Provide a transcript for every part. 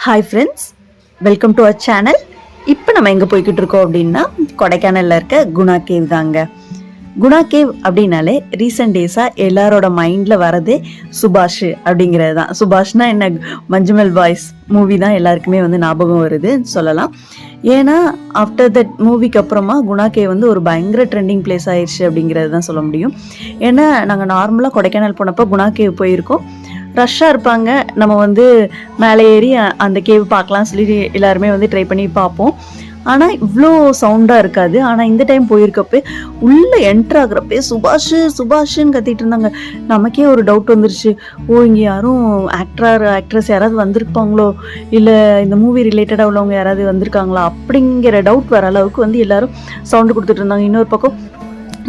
Hi friends, welcome to our channel. இப்போ நம்ம எங்கே போய்கிட்டு இருக்கோம் அப்படின்னா, கொடைக்கானலில் இருக்க குணா கேவ் தாங்க. குணா கேவ் அப்படின்னாலே ரீசெண்ட் டேஸாக எல்லாரோட மைண்டில் வரதே சுபாஷ் அப்படிங்கிறது தான். சுபாஷ்னா என்ன, மஞ்சுமல் பாய்ஸ் மூவி தான் எல்லாருக்குமே வந்து ஞாபகம் வருதுன்னு சொல்லலாம். ஏன்னா ஆஃப்டர் தட் மூவிக்கு அப்புறமா குணா கேவ் வந்து ஒரு பயங்கர ட்ரெண்டிங் பிளேஸ் ஆயிடுச்சு அப்படிங்கிறது தான் சொல்ல முடியும். ஏன்னா நாங்கள் நார்மலாக கொடைக்கானல் போனப்போ குணா கேவ் போயிருக்கோம். ரஷ்ஷாக இருப்பாங்க, நம்ம வந்து மேலே ஏறி அந்த கேவ் பார்க்கலாம் சொல்லி எல்லாருமே வந்து ட்ரை பண்ணி பார்ப்போம். ஆனால் இவ்வளோ சவுண்டாக இருக்காது. ஆனால் இந்த டைம் போயிருக்கப்போ உள்ளே என்ட்ரு ஆகுறப்பே சுபாஷுன்னு கத்திட்டு இருந்தாங்க. நமக்கே ஒரு டவுட் வந்துருச்சு, இங்கே யாரும் ஆக்ட்ரஸ் யாராவது வந்திருப்பாங்களோ, இல்லை இந்த மூவி ரிலேட்டடாக உள்ளவங்க யாராவது வந்திருக்காங்களா அப்படிங்கிற டவுட் வர அளவுக்கு வந்து எல்லாரும் சவுண்டு கொடுத்துட்டு இருந்தாங்க. இன்னொரு பக்கம்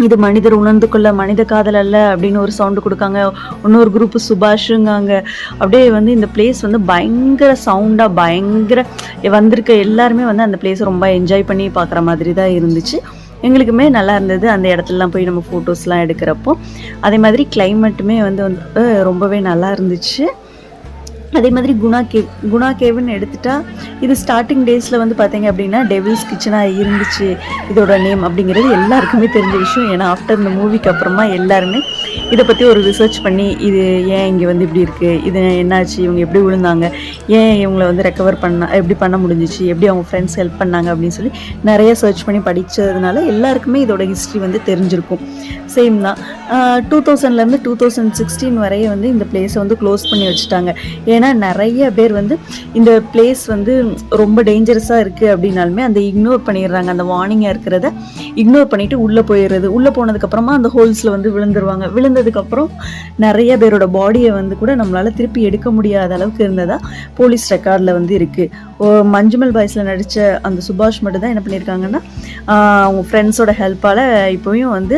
இது மனிதர் உணர்ந்து கொள்ள மனித காதல் அல்ல அப்படின்னு ஒரு சவுண்டு கொடுக்காங்க. இன்னொரு குரூப்பு சுபாஷுங்காங்க. அப்படியே வந்து இந்த பிளேஸ் வந்து பயங்கர சவுண்டாக பயங்கர வந்திருக்க எல்லாருமே வந்து அந்த பிளேஸை ரொம்ப என்ஜாய் பண்ணி பார்க்குற மாதிரி தான் இருந்துச்சு. எங்களுக்குமே நல்லா இருந்தது அந்த இடத்துலலாம் போய் நம்ம ஃபோட்டோஸ்லாம் எடுக்கிறப்போ. அதே மாதிரி கிளைமேட்டுமே வந்து ரொம்பவே நல்லா இருந்துச்சு. அதே மாதிரி குணா கேவ்னு எடுத்துட்டா, இது ஸ்டார்டிங் டேஸில் வந்து பார்த்தீங்க அப்படின்னா டெவில்ஸ் கிச்சனாக இருந்துச்சு இதோட நேம் அப்படிங்கிறது எல்லாருக்குமே தெரிஞ்ச விஷயம். ஏன்னா ஆஃப்டர் இந்த மூவிக்கு அப்புறமா எல்லாருமே இதை பற்றி ஒரு ரிசர்ச் பண்ணி, இது ஏன் இங்கே வந்து இப்படி இருக்குது, இது என்னாச்சு, இவங்க எப்படி விழுந்தாங்க, ஏன் இவங்களை வந்து ரெக்கவர் எப்படி பண்ண முடிஞ்சிச்சு, எப்படி அவங்க ஃப்ரெண்ட்ஸ் ஹெல்ப் பண்ணாங்க அப்படின்னு சொல்லி நிறைய சர்ச் பண்ணி படித்ததுனால எல்லாருக்குமே இதோட ஹிஸ்ட்ரி வந்து தெரிஞ்சிருக்கும். சேம் தான். 2000லேருந்து 2016 வரைய வந்து இந்த பிளேஸை வந்து க்ளோஸ் பண்ணி வச்சுட்டாங்க. ஏன்னா நிறைய பேர் வந்து இந்த பிளேஸ் வந்து ரொம்ப டேஞ்சரஸாக இருக்குது அப்படின்னாலுமே அந்த இக்னோர் பண்ணிடுறாங்க. அந்த வார்னிங்காக இருக்கிறத இக்னோர் பண்ணிவிட்டு உள்ளே போயிடுறது. உள்ளே போனதுக்கப்புறமா அந்த ஹோல்ஸில் வந்து விழுந்துருவாங்க. விழுந்ததுக்கப்புறம் நிறைய பேரோட பாடியை வந்து கூட நம்மளால் திருப்பி எடுக்க முடியாத அளவுக்கு இருந்ததா போலீஸ் ரெக்கார்டில் வந்து இருக்குது. மஞ்சுமல் பாய்ஸில் நடித்த அந்த சுபாஷ் மட்டும் தான் என்ன பண்ணியிருக்காங்கன்னா, அவங்க ஃப்ரெண்ட்ஸோட ஹெல்ப்பால் இப்போயும் வந்து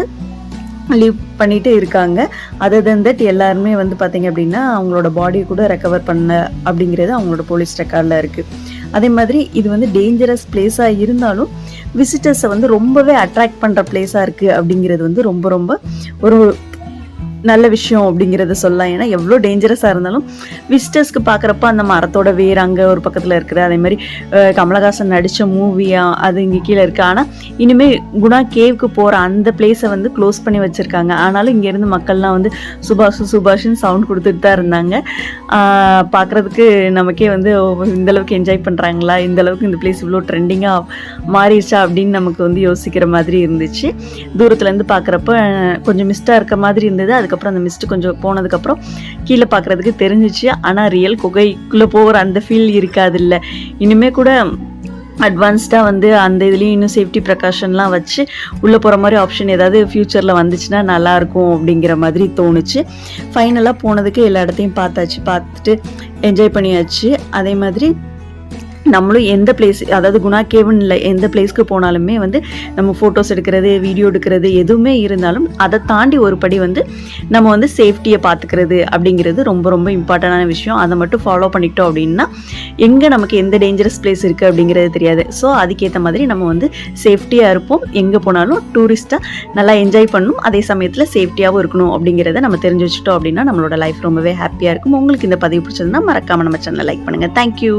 லீவ் பண்ணிகிட்டே இருக்காங்க. அதர் தென் தட் எல்லாருமே வந்து பார்த்திங்க அப்படின்னா அவங்களோட பாடியை கூட ரெக்கவர் பண்ண அப்படிங்கிறது அவங்களோட போலீஸ் ரெக்கார்டில் இருக்குது. அதே மாதிரி இது வந்து டேஞ்சரஸ் பிளேஸாக இருந்தாலும் விசிட்டர்ஸை வந்து ரொம்பவே அட்ராக்ட் பண்ணுற பிளேஸாக இருக்குது அப்படிங்கிறது வந்து ரொம்ப ரொம்ப ஒரு நல்ல விஷயம் அப்படிங்கிறத சொல்லலாம். ஏன்னா எவ்வளோ டேஞ்சரஸாக இருந்தாலும் விசிட்டர்ஸ்க்கு பார்க்குறப்ப அந்த மரத்தோட வேர் அங்கே ஒரு பக்கத்தில் இருக்குது. அதே மாதிரி கமலஹாசன் நடித்த மூவியாக அது இங்கே கீழே இருக்குது. ஆனால் இனிமேல் குணா கேவுக்கு போகிற அந்த பிளேஸை வந்து க்ளோஸ் பண்ணி வச்சுருக்காங்க. ஆனாலும் இங்கேருந்து மக்கள்லாம் வந்து சுபாஷுன்னு சவுண்ட் கொடுத்துட்டு தான் இருந்தாங்க. பார்க்குறதுக்கு நமக்கே வந்து இந்தளவுக்கு என்ஜாய் பண்ணுறாங்களா, இந்தளவுக்கு இந்த பிளேஸ் இவ்வளோ ட்ரெண்டிங்காக மாறிடுச்சா அப்படின்னு நமக்கு வந்து யோசிக்கிற மாதிரி இருந்துச்சு. தூரத்துலேருந்து பார்க்குறப்ப கொஞ்சம் மிஸ்டாக இருக்க மாதிரி இருந்தது. அதுக்கப்புறம் அந்த மிஸ்ட் கொஞ்சம் போனதுக்கப்புறம் கீழே பார்க்குறதுக்கு தெரிஞ்சிச்சு. ஆனால் ரியல் குகைக்குள்ளே போகிற அந்த ஃபீல் இருக்காது. இல்லை இனிமேல் கூட அட்வான்ஸ்டாக வந்து அந்த இதுலேயும் இன்னும் சேஃப்டி ப்ரிகாஷன்லாம் வச்சு உள்ளே போகிற மாதிரி ஆப்ஷன் ஏதாவது ஃப்யூச்சரில் வந்துச்சுன்னா நல்லாயிருக்கும் அப்படிங்கிற மாதிரி தோணுச்சு. ஃபைனலாக போனதுக்கு எல்லா இடத்தையும் பார்த்துட்டு என்ஜாய் பண்ணியாச்சு. அதே மாதிரி நம்மளும் எந்த பிளேஸ், அதாவது குணா கேவ்னு இல்லை, எந்த பிளேஸ்க்கு போனாலுமே வந்து நம்ம ஃபோட்டோஸ் எடுக்கிறது, வீடியோ எடுக்கிறது எதுவுமே இருந்தாலும் அதை தாண்டி ஒரு படி வந்து நம்ம வந்து சேஃப்டியை பார்த்துக்கிறது அப்படிங்கிறது ரொம்ப ரொம்ப இம்பார்ட்டண்டான விஷயம். அதை மட்டும் ஃபாலோ பண்ணிட்டோம் அப்படின்னா எங்கே நமக்கு எந்த டேஞ்சரஸ் பிளேஸ் இருக்குது அப்படிங்கிறது தெரியாது. ஸோ அதுக்கேற்ற மாதிரி நம்ம வந்து சேஃப்டியாக இருப்போம். எங்கே போனாலும் டூரிஸ்ட்டாக நல்லா என்ஜாய் பண்ணணும், அதே சமயத்தில் சேஃப்டியாகவும் இருக்கணும் அப்படிங்கிறத நம்ம தெரிஞ்சு வச்சுட்டோம் அப்படின்னா நம்மளோட லைஃப் ரொம்பவே ஹாப்பியாக இருக்கும். உங்களுக்கு இந்த பதிவு பிடிச்சதுன்னா மறக்காமல் நம்ம சேனலை லைக் பண்ணுங்கள். தேங்க்யூ.